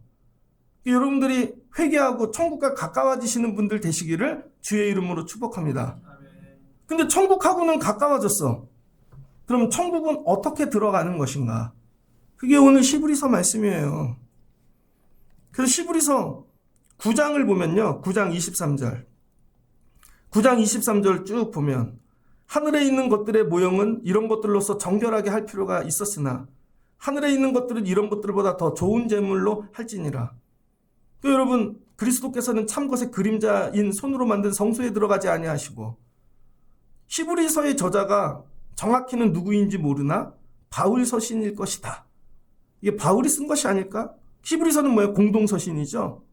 여러분들이 회개하고 천국과 가까워지시는 분들 되시기를 주의 이름으로 축복합니다. 근데 천국하고는 가까워졌어. 그럼 천국은 어떻게 들어가는 것인가? 그게 오늘 시브리서 말씀이에요. 그래서 시브리서 9장을 보면요. 9장 23절. 9장 23절 쭉 보면 하늘에 있는 것들의 모형은 이런 것들로서 정결하게 할 필요가 있었으나 하늘에 있는 것들은 이런 것들보다 더 좋은 제물로 할지니라. 여러분 그리스도께서는 참 것의 그림자인 손으로 만든 성소에 들어가지 아니하시고 히브리서의 저자가 정확히는 누구인지 모르나 바울 서신일 것이다. 이게 바울이 쓴 것이 아닐까? 히브리서는 뭐예요? 공동서신이죠.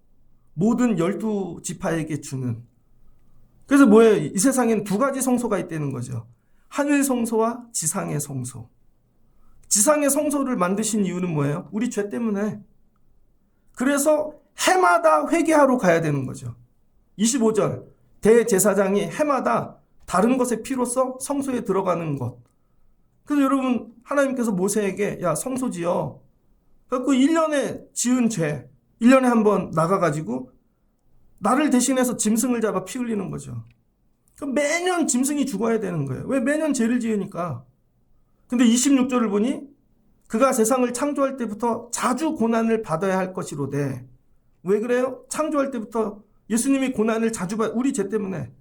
모든 12지파에게 주는. 그래서 뭐예요? 이 세상엔 두 가지 성소가 있다는 거죠. 하늘 성소와 지상의 성소. 지상의 성소를 만드신 이유는 뭐예요? 우리 죄 때문에. 그래서 해마다 회개하러 가야 되는 거죠. 25절. 대제사장이 해마다 다른 것의 피로써 성소에 들어가는 것. 그래서 여러분 하나님께서 모세에게 성소 지어. 그래서 1년에 지은 죄 1년에 한번 나가가지고 나를 대신해서 짐승을 잡아 피 흘리는 거죠. 그럼 매년 짐승이 죽어야 되는 거예요. 왜? 매년 죄를 지으니까. 근데 26절을 보니 그가 세상을 창조할 때부터 자주 고난을 받아야 할 것이로되. 왜 그래요? 창조할 때부터 예수님이 고난을 자주 우리 죄 때문에.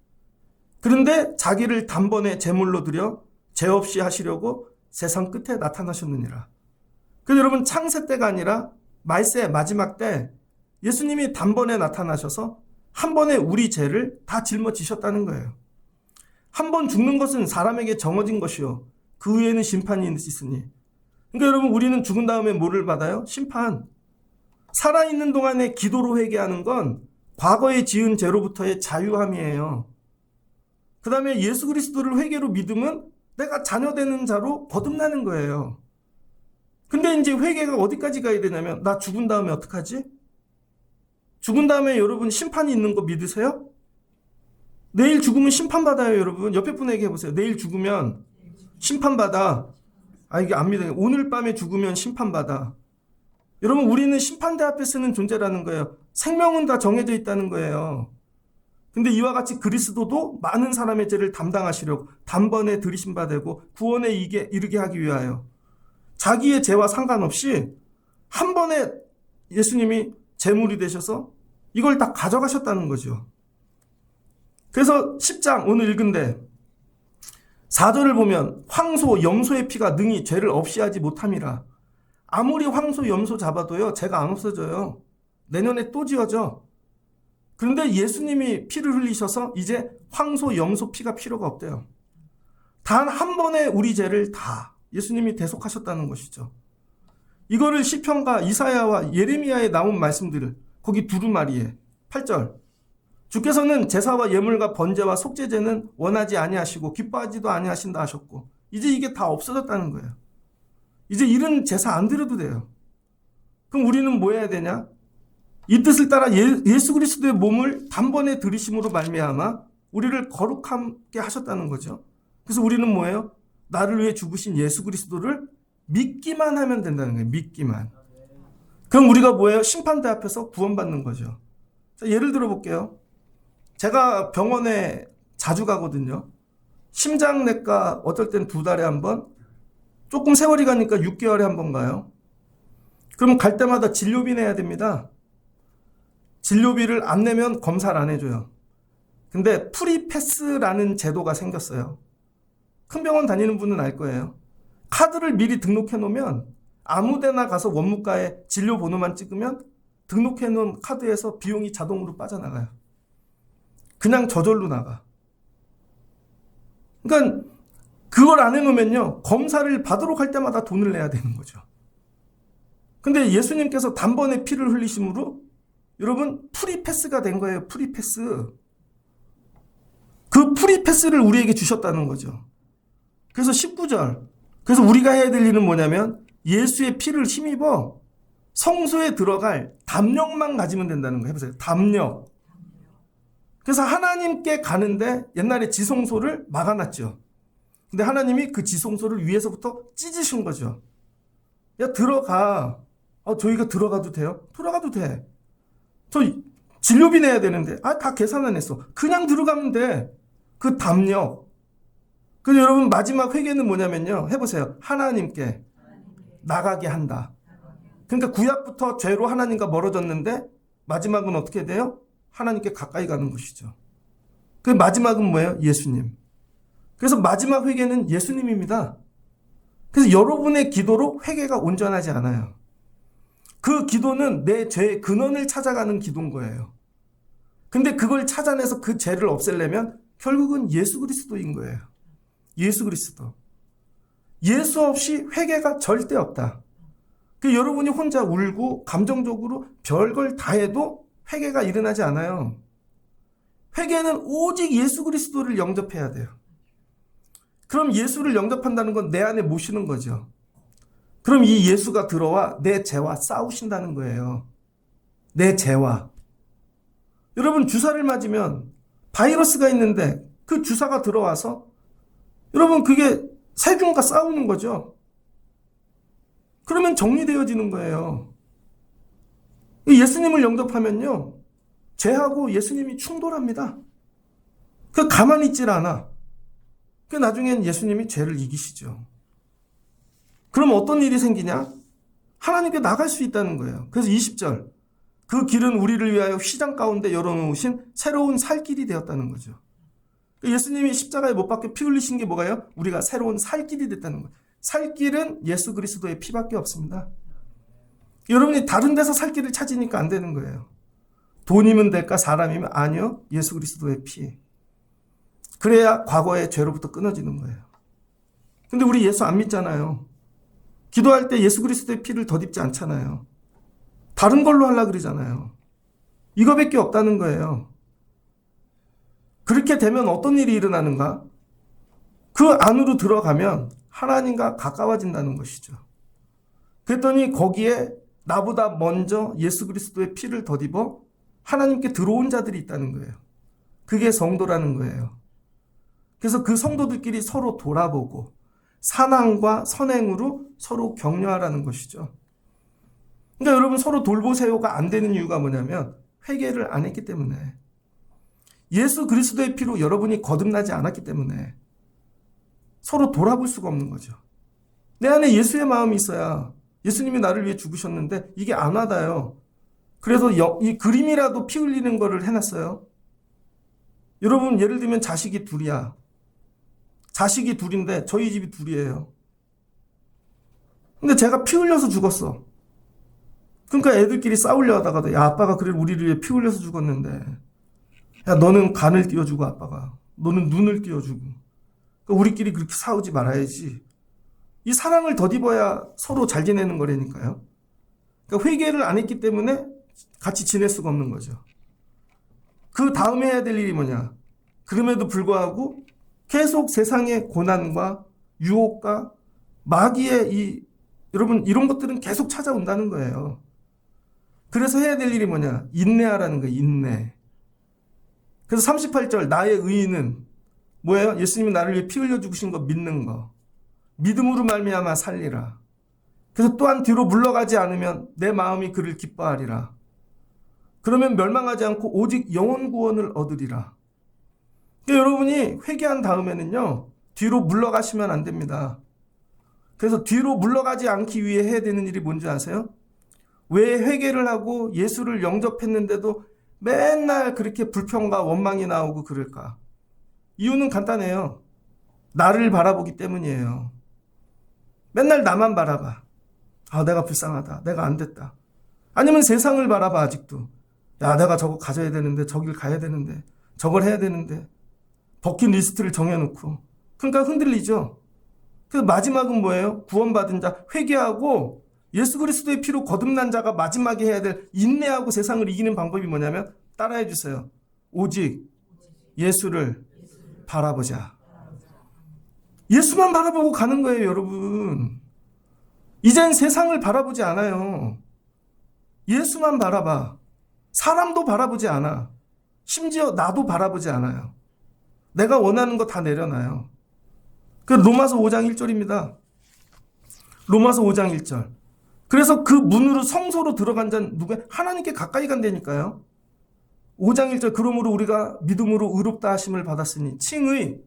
그런데 자기를 단번에 제물로 드려 죄 없이 하시려고 세상 끝에 나타나셨느니라. 그래서 여러분 창세 때가 아니라 말세 마지막 때 예수님이 단번에 나타나셔서 한 번에 우리 죄를 다 짊어지셨다는 거예요. 한 번 죽는 것은 사람에게 정해진 것이요 그 후에는 심판이 있으니. 그러니까 여러분 우리는 죽은 다음에 뭐를 받아요? 심판. 살아있는 동안에 기도로 회개하는 건 과거에 지은 죄로부터의 자유함이에요. 그 다음에 예수 그리스도를 회개로 믿으면 내가 자녀되는 자로 거듭나는 거예요. 근데 이제 회개가 어디까지 가야 되냐면 나 죽은 다음에 어떡하지? 죽은 다음에 여러분 심판이 있는 거 믿으세요? 내일 죽으면 심판받아요, 여러분. 옆에 분에게 해보세요. 내일 죽으면 심판받아. 이게 안 믿어요. 오늘 밤에 죽으면 심판받아. 여러분 우리는 심판대 앞에 서는 존재라는 거예요. 생명은 다 정해져 있다는 거예요. 근데 이와 같이 그리스도도 많은 사람의 죄를 담당하시려고 단번에 들이심 받고 구원에 이르게 하기 위하여 자기의 죄와 상관없이 한 번에 예수님이 제물이 되셔서 이걸 다 가져가셨다는 거죠. 그래서 10장 오늘 읽은데 4절을 보면 황소, 염소의 피가 능히 죄를 없이 하지 못함이라. 아무리 황소, 염소 잡아도요, 죄가 안 없어져요. 내년에 또 지어져. 그런데 예수님이 피를 흘리셔서 이제 황소, 염소 피가 필요가 없대요. 단 한 번에 우리 죄를 다 예수님이 대속하셨다는 것이죠. 이거를 시편과 이사야와 예레미야에 나온 말씀들을 거기 두루마리에 8절 주께서는 제사와 예물과 번제와 속죄제는 원하지 아니하시고 기뻐하지도 아니하신다 하셨고 이제 이게 다 없어졌다는 거예요. 이제 이런 제사 안 드려도 돼요. 그럼 우리는 뭐 해야 되냐? 이 뜻을 따라 예수 그리스도의 몸을 단번에 들이심으로 말미암아 우리를 거룩하게 하셨다는 거죠. 그래서 우리는 뭐예요? 나를 위해 죽으신 예수 그리스도를 믿기만 하면 된다는 거예요. 믿기만. 그럼 우리가 뭐예요? 심판대 앞에서 구원받는 거죠. 자, 예를 들어 볼게요. 제가 병원에 자주 가거든요. 심장내과 어떨 땐 2달에 한 번, 조금 세월이 가니까 6개월에 한 번 가요. 그럼 갈 때마다 진료비 내야 됩니다. 진료비를 안 내면 검사를 안 해줘요. 근데 프리패스라는 제도가 생겼어요. 큰 병원 다니는 분은 알 거예요. 카드를 미리 등록해 놓으면 아무 데나 가서 원무과에 진료 번호만 찍으면 등록해 놓은 카드에서 비용이 자동으로 빠져나가요. 그냥 저절로 나가. 그러니까 그걸 안 해놓으면요, 검사를 받으러 갈 때마다 돈을 내야 되는 거죠. 근데 예수님께서 단번에 피를 흘리심으로 여러분 프리패스가 된 거예요. 프리패스. 그 프리패스를 우리에게 주셨다는 거죠. 그래서 19절. 그래서 우리가 해야 될 일은 뭐냐면 예수의 피를 힘입어 성소에 들어갈 담력만 가지면 된다는 거. 해보세요. 담력. 그래서 하나님께 가는데 옛날에 지성소를 막아놨죠. 근데 하나님이 그 지성소를 위에서부터 찢으신 거죠. 야, 들어가. 저희가 들어가도 돼요? 들어가도 돼. 저 진료비 내야 되는데. 다 계산 안 했어. 그냥 들어가면 돼. 그 담력. 그래서 여러분 마지막 회개는 뭐냐면요. 해보세요. 하나님께 나가게 한다. 그러니까 구약부터 죄로 하나님과 멀어졌는데 마지막은 어떻게 돼요? 하나님께 가까이 가는 것이죠. 그 마지막은 뭐예요? 예수님. 그래서 마지막 회개는 예수님입니다. 그래서 여러분의 기도로 회개가 온전하지 않아요. 그 기도는 내 죄의 근원을 찾아가는 기도인 거예요. 근데 그걸 찾아내서 그 죄를 없애려면 결국은 예수 그리스도인 거예요. 예수 그리스도. 예수 없이 회개가 절대 없다. 그 여러분이 혼자 울고 감정적으로 별걸 다 해도 회개가 일어나지 않아요. 회개는 오직 예수 그리스도를 영접해야 돼요. 그럼 예수를 영접한다는 건 내 안에 모시는 거죠. 그럼 이 예수가 들어와 내 죄와 싸우신다는 거예요. 내 죄와. 여러분 주사를 맞으면 바이러스가 있는데 그 주사가 들어와서 여러분 그게 세균과 싸우는 거죠. 그러면 정리되어지는 거예요. 예수님을 영접하면요. 죄하고 예수님이 충돌합니다. 그 가만히 있질 않아. 그 나중엔 예수님이 죄를 이기시죠. 그럼 어떤 일이 생기냐? 하나님께 나갈 수 있다는 거예요. 그래서 20절. 그 길은 우리를 위하여 휘장 가운데 열어놓으신 새로운 살 길이 되었다는 거죠. 예수님이 십자가에 못 박혀 피 흘리신 게 뭐가요? 우리가 새로운 살 길이 됐다는 거예요. 살 길은 예수 그리스도의 피밖에 없습니다. 여러분이 다른 데서 살 길을 찾으니까 안 되는 거예요. 돈이면 될까? 사람이면? 아니요. 예수 그리스도의 피. 그래야 과거의 죄로부터 끊어지는 거예요. 근데 우리 예수 안 믿잖아요. 기도할 때 예수 그리스도의 피를 덧입지 않잖아요. 다른 걸로 하려고 그러잖아요. 이거밖에 없다는 거예요. 그렇게 되면 어떤 일이 일어나는가? 그 안으로 들어가면 하나님과 가까워진다는 것이죠. 그랬더니 거기에 나보다 먼저 예수 그리스도의 피를 덧입어 하나님께 들어온 자들이 있다는 거예요. 그게 성도라는 거예요. 그래서 그 성도들끼리 서로 돌아보고 사랑과 선행으로 서로 격려하라는 것이죠. 그러니까 여러분 서로 돌보세요가 안 되는 이유가 뭐냐면 회개를 안 했기 때문에, 예수 그리스도의 피로 여러분이 거듭나지 않았기 때문에 서로 돌아볼 수가 없는 거죠. 내 안에 예수의 마음이 있어야, 예수님이 나를 위해 죽으셨는데 이게 안 와닿아요. 그래서 이 그림이라도 피 흘리는 거를 해놨어요. 여러분 예를 들면 자식이 둘이야. 자식이 둘인데 저희 집이 둘이에요. 근데 제가 피 흘려서 죽었어. 그러니까 애들끼리 싸우려 하다가도 야 아빠가 그래 우리를 위해 피 흘려서 죽었는데 야 너는 간을 띄워주고 아빠가 너는 눈을 띄워주고 그러니까 우리끼리 그렇게 싸우지 말아야지. 이 사랑을 덧입어야 서로 잘 지내는 거라니까요. 그러니까 회개를 안 했기 때문에 같이 지낼 수가 없는 거죠. 그 다음에 해야 될 일이 뭐냐. 그럼에도 불구하고 계속 세상의 고난과 유혹과 마귀의 여러분 이런 것들은 계속 찾아온다는 거예요. 그래서 해야 될 일이 뭐냐. 인내하라는 거예요. 인내. 그래서 38절 나의 의인은 뭐예요? 예수님이 나를 위해 피 흘려 죽으신 거 믿는 거. 믿음으로 말미암아 살리라. 그래서 또한 뒤로 물러가지 않으면 내 마음이 그를 기뻐하리라. 그러면 멸망하지 않고 오직 영혼 구원을 얻으리라. 그러니까 여러분이 회개한 다음에는요. 뒤로 물러가시면 안 됩니다. 그래서 뒤로 물러가지 않기 위해 해야 되는 일이 뭔지 아세요? 왜 회개를 하고 예수를 영접했는데도 맨날 그렇게 불평과 원망이 나오고 그럴까? 이유는 간단해요. 나를 바라보기 때문이에요. 맨날 나만 바라봐. 아, 내가 불쌍하다. 내가 안 됐다. 아니면 세상을 바라봐, 아직도. 야, 내가 저거 가져야 되는데, 저길 가야 되는데, 저걸 해야 되는데. 버킷리스트를 정해놓고. 그러니까 흔들리죠. 그래서 마지막은 뭐예요? 구원받은 자, 회개하고 예수 그리스도의 피로 거듭난 자가 마지막에 해야 될 인내하고 세상을 이기는 방법이 뭐냐면 따라해 주세요. 오직 예수를 바라보자. 예수만 바라보고 가는 거예요, 여러분. 이젠 세상을 바라보지 않아요. 예수만 바라봐. 사람도 바라보지 않아. 심지어 나도 바라보지 않아요. 내가 원하는 거 다 내려놔요. 그 로마서 5장 1절입니다. 로마서 5장 1절. 그래서 그 문으로 성소로 들어간 자는 누구야? 하나님께 가까이 간다니까요. 5장 1절. 그러므로 우리가 믿음으로 의롭다 하심을 받았으니 칭의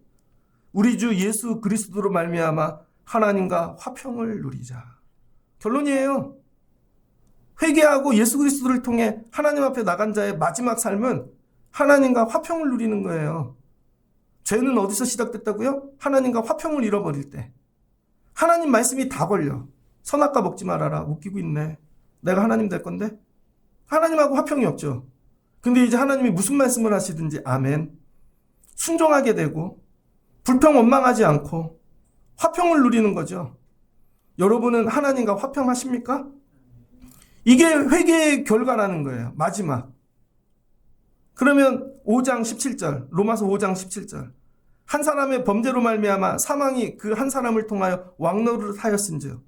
우리 주 예수 그리스도로 말미암아 하나님과 화평을 누리자. 결론이에요. 회개하고 예수 그리스도를 통해 하나님 앞에 나간 자의 마지막 삶은 하나님과 화평을 누리는 거예요. 죄는 어디서 시작됐다고요? 하나님과 화평을 잃어버릴 때. 하나님 말씀이 다 걸려. 선악과 먹지 말아라. 웃기고 있네. 내가 하나님 될 건데? 하나님하고 화평이 없죠. 근데 이제 하나님이 무슨 말씀을 하시든지 아멘. 순종하게 되고 불평 원망하지 않고 화평을 누리는 거죠. 여러분은 하나님과 화평하십니까? 이게 회개의 결과라는 거예요. 마지막. 그러면 5장 17절, 로마서 5장 17절. 한 사람의 범죄로 말미암아 사망이 그 한 사람을 통하여 왕노릇하였은즉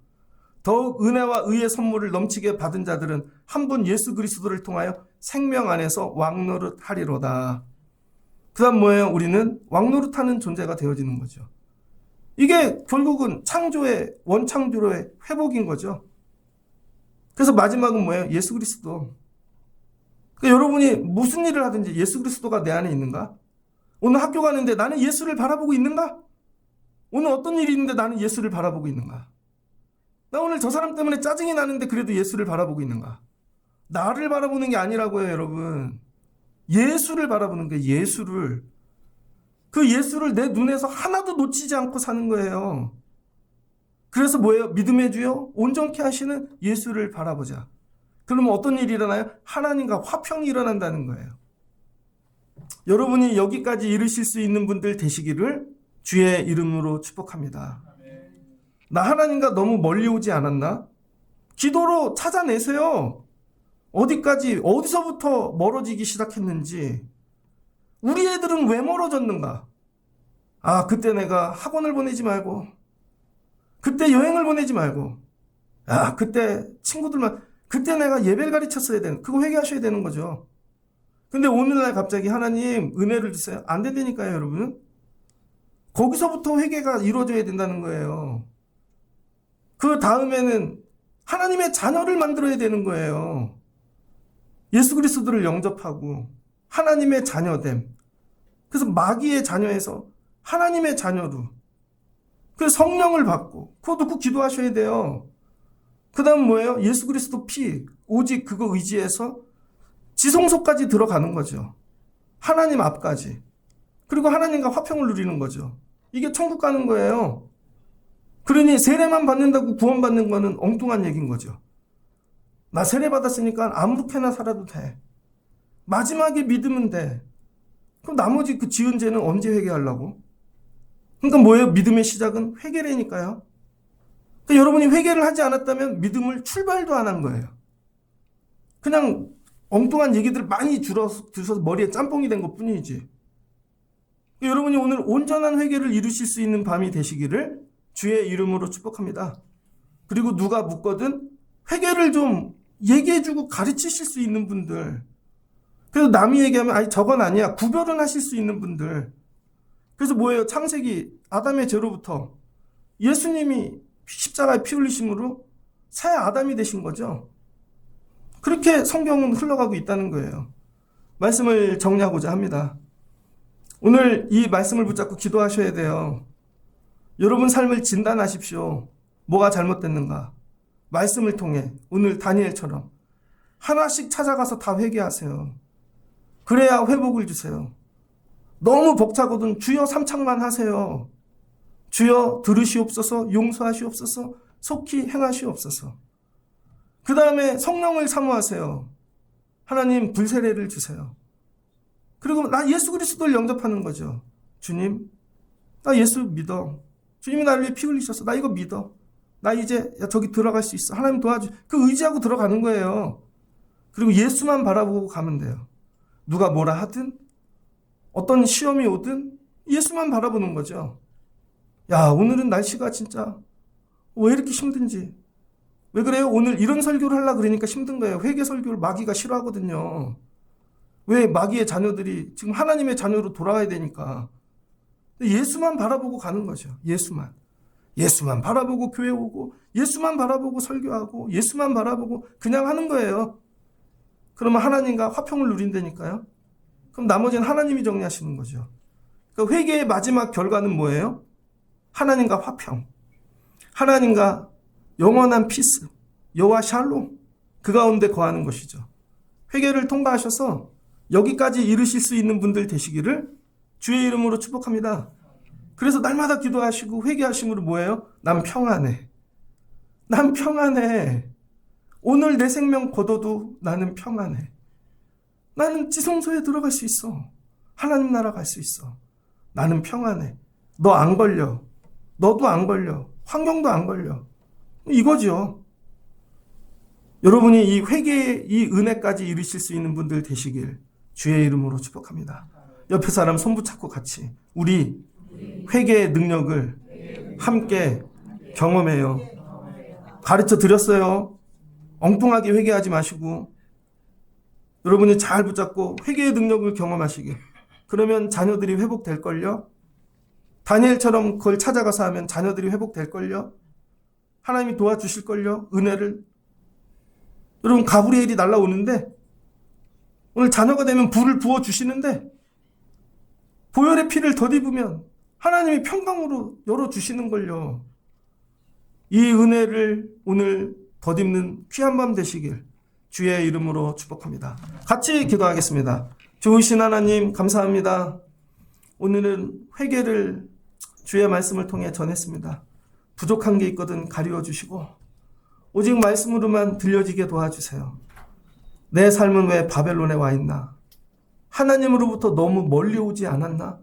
더욱 은혜와 의의 선물을 넘치게 받은 자들은 한 분 예수 그리스도를 통하여 생명 안에서 왕노릇하리로다. 그 다음 뭐예요? 우리는 왕노릇하는 존재가 되어지는 거죠. 이게 결국은 창조의 원창조로의 회복인 거죠. 그래서 마지막은 뭐예요? 예수 그리스도. 그러니까 여러분이 무슨 일을 하든지 예수 그리스도가 내 안에 있는가? 오늘 학교 가는데 나는 예수를 바라보고 있는가? 오늘 어떤 일이 있는데 나는 예수를 바라보고 있는가? 나 오늘 저 사람 때문에 짜증이 나는데 그래도 예수를 바라보고 있는가? 나를 바라보는 게 아니라고요, 여러분. 예수를 바라보는 거예요, 예수를. 그 예수를 내 눈에서 하나도 놓치지 않고 사는 거예요. 그래서 뭐예요? 믿음의 주요 온전케 하시는 예수를 바라보자. 그러면 어떤 일이 일어나요? 하나님과 화평이 일어난다는 거예요. 여러분이 여기까지 이르실 수 있는 분들 되시기를 주의 이름으로 축복합니다. 나 하나님과 너무 멀리 오지 않았나? 기도로 찾아내세요. 어디까지, 어디서부터 멀어지기 시작했는지. 우리 애들은 왜 멀어졌는가? 아, 그때 내가 학원을 보내지 말고, 그때 여행을 보내지 말고, 아, 그때 친구들만, 그때 내가 예배를 가르쳤어야 되는, 그거 회개하셔야 되는 거죠. 근데 오늘날 갑자기 하나님 은혜를 주세요. 안 된다니까요, 여러분. 거기서부터 회개가 이루어져야 된다는 거예요. 그 다음에는 하나님의 자녀를 만들어야 되는 거예요. 예수 그리스도를 영접하고 하나님의 자녀됨. 그래서 마귀의 자녀에서 하나님의 자녀로. 그래서 성령을 받고 그것도 꼭 기도하셔야 돼요. 그 다음 뭐예요? 예수 그리스도 피, 오직 그거 의지해서 지성소까지 들어가는 거죠. 하나님 앞까지. 그리고 하나님과 화평을 누리는 거죠. 이게 천국 가는 거예요. 그러니 세례만 받는다고 구원받는 거는 엉뚱한 얘기인 거죠. 나 세례 받았으니까 아무렇게나 살아도 돼. 마지막에 믿으면 돼. 그럼 나머지 그 지은 죄는 언제 회개하려고? 그러니까 뭐예요? 믿음의 시작은 회개라니까요. 그러니까 여러분이 회개를 하지 않았다면 믿음을 출발도 안 한 거예요. 그냥 엉뚱한 얘기들을 많이 들어서 머리에 짬뽕이 된 것 뿐이지. 여러분이 오늘 온전한 회개를 이루실 수 있는 밤이 되시기를 주의 이름으로 축복합니다. 그리고 누가 묻거든 회개를 좀 얘기해주고 가르치실 수 있는 분들, 그래서 남이 얘기하면 아니 저건 아니야 구별은 하실 수 있는 분들. 그래서 뭐예요? 창세기 아담의 죄로부터 예수님이 십자가에 피 흘리심으로 새 아담이 되신 거죠. 그렇게 성경은 흘러가고 있다는 거예요. 말씀을 정리하고자 합니다. 오늘 이 말씀을 붙잡고 기도하셔야 돼요. 여러분 삶을 진단하십시오. 뭐가 잘못됐는가? 말씀을 통해 오늘 다니엘처럼 하나씩 찾아가서 다 회개하세요. 그래야 회복을 주세요. 너무 벅차거든 주여 삼창만 하세요. 주여 들으시옵소서, 용서하시옵소서, 속히 행하시옵소서. 그 다음에 성령을 사모하세요. 하나님 불세례를 주세요. 그리고 나 예수 그리스도를 영접하는 거죠. 주님, 나 예수 믿어. 주님이 나를 위해 피 흘리셨어. 나 이거 믿어. 나 이제 저기 들어갈 수 있어. 하나님 도와주. 그 의지하고 들어가는 거예요. 그리고 예수만 바라보고 가면 돼요. 누가 뭐라 하든 어떤 시험이 오든 예수만 바라보는 거죠. 야, 오늘은 날씨가 진짜 왜 이렇게 힘든지. 왜 그래요? 오늘 이런 설교를 하려고 그러니까 힘든 거예요. 회개 설교를 마귀가 싫어하거든요. 왜? 마귀의 자녀들이 지금 하나님의 자녀로 돌아와야 되니까. 예수만 바라보고 가는 거죠. 예수만. 예수만 바라보고 교회 오고 예수만 바라보고 설교하고 예수만 바라보고 그냥 하는 거예요. 그러면 하나님과 화평을 누린다니까요. 그럼 나머지는 하나님이 정리하시는 거죠. 그러니까 회개의 마지막 결과는 뭐예요? 하나님과 화평. 하나님과 영원한 피스. 여호와 샬롬. 그 가운데 거하는 것이죠. 회개를 통과하셔서 여기까지 이르실 수 있는 분들 되시기를 주의 이름으로 축복합니다. 그래서 날마다 기도하시고 회개하심으로 뭐예요? 난 평안해. 난 평안해. 오늘 내 생명 거둬도 나는 평안해. 나는 지성소에 들어갈 수 있어. 하나님 나라 갈 수 있어. 나는 평안해. 너 안 걸려. 너도 안 걸려. 환경도 안 걸려. 이거죠. 여러분이 이 회개의 이 은혜까지 이루실 수 있는 분들 되시길 주의 이름으로 축복합니다. 옆에 사람 손 붙잡고 같이 우리 회개의 능력을 함께 경험해요. 가르쳐 드렸어요. 엉뚱하게 회개하지 마시고 여러분이 잘 붙잡고 회개의 능력을 경험하시길. 그러면 자녀들이 회복될걸요. 다니엘처럼 그걸 찾아가서 하면 자녀들이 회복될걸요. 하나님이 도와주실걸요. 은혜를. 여러분 가브리엘이 날아오는데 오늘 자녀가 되면 불을 부어주시는데 보혈의 피를 덧입으면 하나님이 평강으로 열어주시는 걸요. 이 은혜를 오늘 덧입는 귀한 밤 되시길 주의 이름으로 축복합니다. 같이 기도하겠습니다. 좋으신 하나님 감사합니다. 오늘은 회개를 주의 말씀을 통해 전했습니다. 부족한 게 있거든 가리워 주시고 오직 말씀으로만 들려지게 도와주세요. 내 삶은 왜 바벨론에 와 있나? 하나님으로부터 너무 멀리 오지 않았나?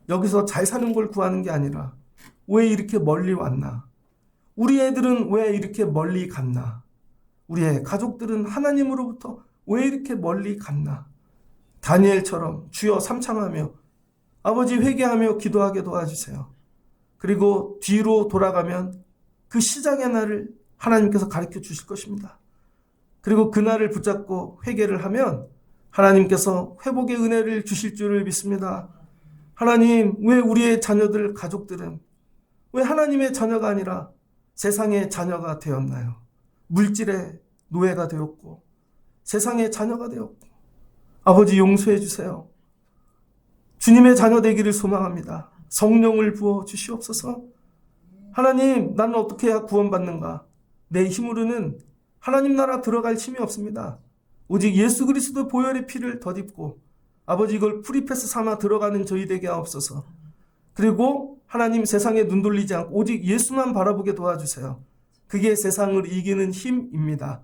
여기서 잘 사는 걸 구하는 게 아니라 왜 이렇게 멀리 왔나? 우리 애들은 왜 이렇게 멀리 갔나? 우리의 가족들은 하나님으로부터 왜 이렇게 멀리 갔나? 다니엘처럼 주여 삼창하며 아버지 회개하며 기도하게 도와주세요. 그리고 뒤로 돌아가면 그 시작의 날을 하나님께서 가르쳐 주실 것입니다. 그리고 그날을 붙잡고 회개를 하면 하나님께서 회복의 은혜를 주실 줄을 믿습니다. 하나님, 왜 우리의 자녀들, 가족들은 왜 하나님의 자녀가 아니라 세상의 자녀가 되었나요? 물질의 노예가 되었고 세상의 자녀가 되었고 아버지 용서해 주세요. 주님의 자녀 되기를 소망합니다. 성령을 부어 주시옵소서. 하나님, 나는 어떻게 해야 구원받는가? 내 힘으로는 하나님 나라 들어갈 힘이 없습니다. 오직 예수 그리스도 보혈의 피를 덧입고 아버지 이걸 프리패스 삼아 들어가는 저희 되게 하옵소서. 그리고 하나님 세상에 눈 돌리지 않고 오직 예수만 바라보게 도와주세요. 그게 세상을 이기는 힘입니다.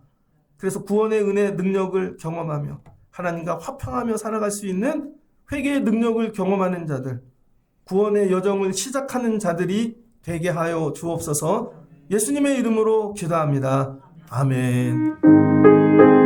그래서 구원의 은혜 능력을 경험하며 하나님과 화평하며 살아갈 수 있는 회개의 능력을 경험하는 자들, 구원의 여정을 시작하는 자들이 되게 하여 주옵소서. 예수님의 이름으로 기도합니다. 아멘.